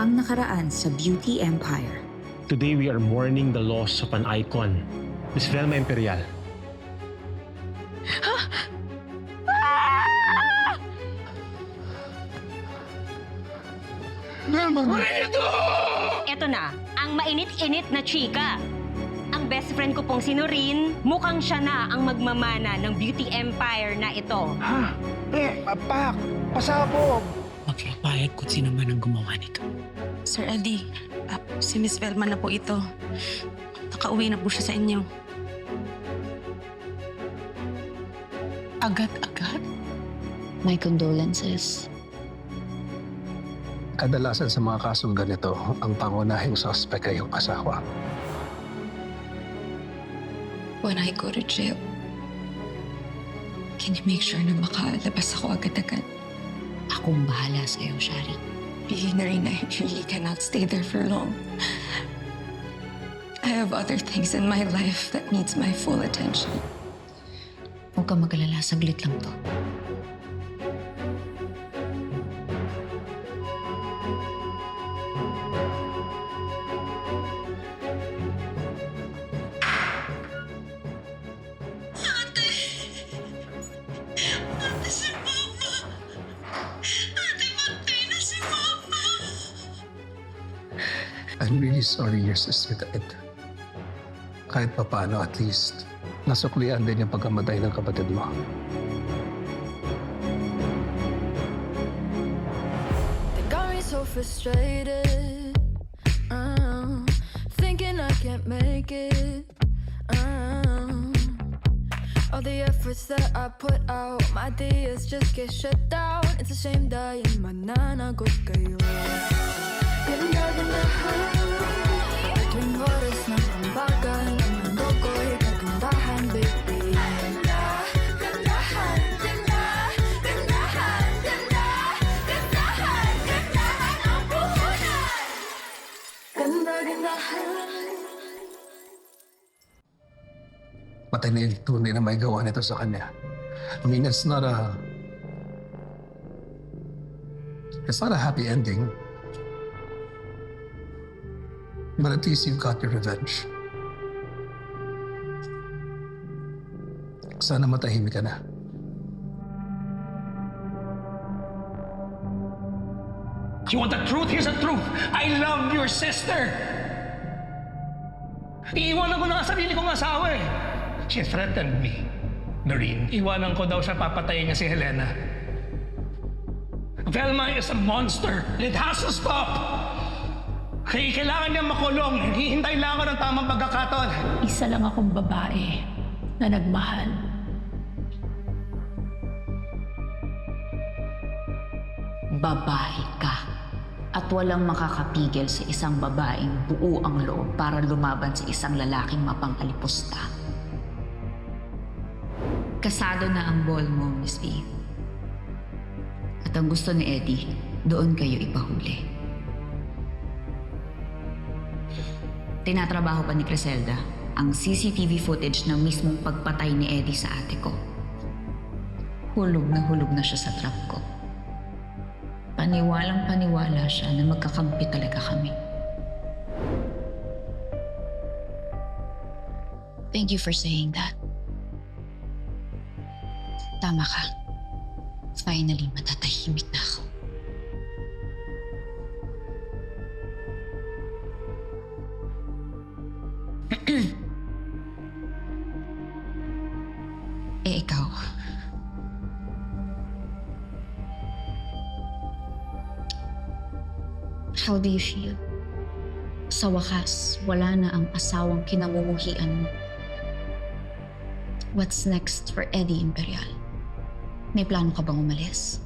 ang nakaraan sa beauty empire. Today we are mourning the loss of an icon, Miss Velma Imperial. Velma! Eto na, ang mainit-init na chika. Ang best friend ko pong si Noreen, mukhang siya na ang magmamana ng beauty empire na ito. Ha? Pak! Pasabog! Magpapayag kung sino man ang gumawa nito. Sir Eddie, si Miss Velma na po ito. Nakauwi na po siya sa inyo. Agad-agad? My condolences. Kadalasan sa mga kasong ganito, ang pangunahing suspect ay yung asawa. When I go to jail, can you make sure na makalabas ako agad-agad? Akong bahala sa'yo, Shari. Narina, I really cannot stay there for long. I have other things in my life that needs my full attention. Huwag ka mag-alala, saglit lang to. I'm really sorry your sister died. Kahit pa paano, at least, nasuklian din yung pagkamatay ng kapatid mo. They got me so frustrated, thinking I can't make it. All the efforts that I put out, my ideas just get shut down. It's a shame dahil mananagot kayo. Ganda-gandahan, tuwing oras ng pambagan, ang mundo ko'y kagandahan, baby. Ganda-gandahan, ganda-gandahan, ganda-gandahan, gandahan ang buhay. Ganda-gandahan. Patay na yung tunay na may gawa nito sa kanya. I mean, it's not a happy ending. But at least you got your revenge. Sana matahimik ka na. You want the truth? Here's the truth. I love your sister. Iiwanan ko na ang sarili kong asawa eh. She threatened me. Noreen, iwanan ko daw siya, papatayin niya si Helena. Velma is a monster. It has to stop. Kailangan niya makulong. Hihintay lang ako ng tamang pagkakataon. Isa lang akong babae na nagmahal. Babae ka. At walang makakapigil sa isang babaeng buo ang loob para lumaban sa isang lalaking mapangalipusta. Kasado na ang ball mo, Miss V. At ang gusto ni Eddie, doon kayo ipahuli. Tinatrabaho pa ni Criselda ang CCTV footage ng mismong pagpatay ni Eddie sa ate ko. Hulog na siya sa trap ko. Paniwalang paniwala siya na magkakampi talaga kami. Thank you for saying that. Tama ka. Finally, matatahimik na ako. Ikaw. How do you feel? Sa wakas, wala na ang asawang kinamumuhian mo. What's next for Eddie Imperial? May plano ka bang umalis?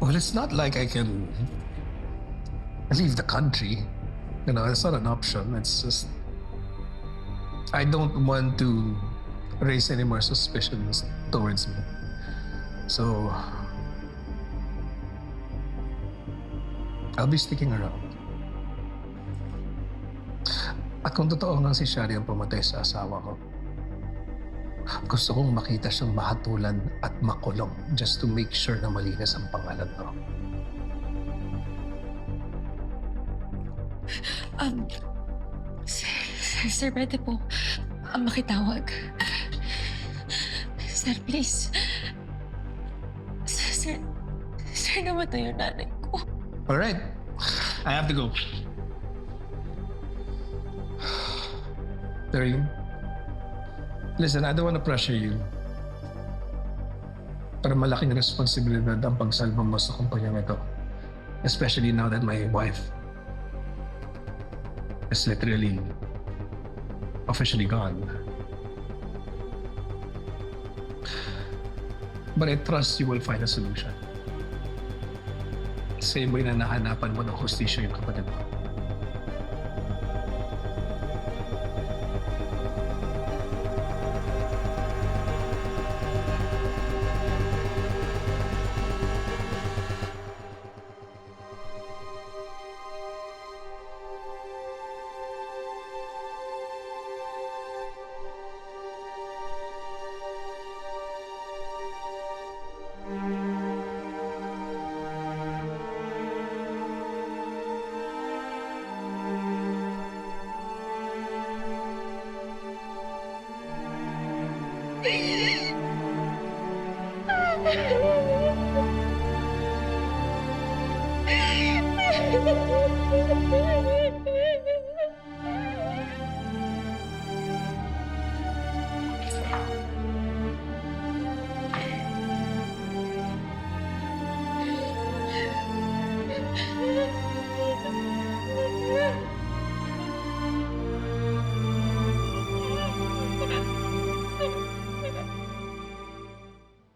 Well, it's not like I can leave the country. You know, it's not an option. It's just, I don't want to raise any more suspicions towards me. So, I'll be sticking around. At kung totoo nga si Shari ang pumatay sa asawa ko, gusto kong makita siyang mahatulan at makulong just to make sure na malinis ang pangalan ko. Sir, pwede po makitawag. Sir, please. Sir, namatay yung nanay ko. Alright. I have to go. Doreen, listen, I don't want to pressure you. Pero malaking responsibilidad ang pagsalba mo sa kumpanyang ito. Especially now that my wife is literally officially gone. But I trust you will find a solution. Same way na nahanapan mo ng hustisya yung kapatid mo.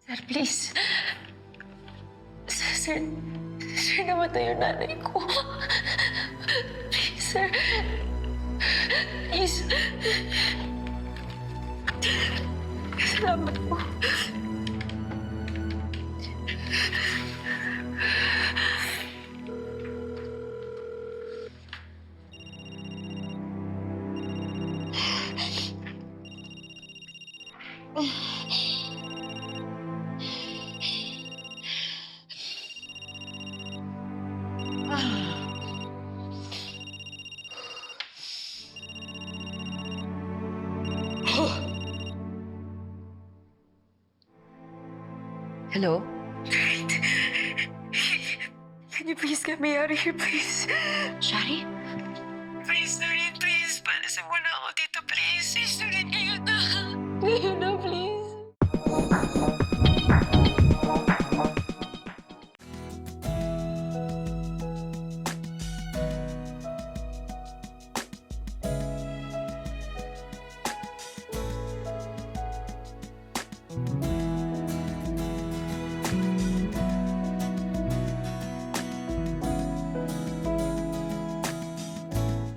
Sir, please. Sir, namatay yung nanay ko. Please, sir. Please. Salamat po. Hello? Can you please get me out of here, please? Shari? Please, Doreen, please. Palasan mo na ako dito, please. Please, Doreen, ngayon na. Ngayon na, please.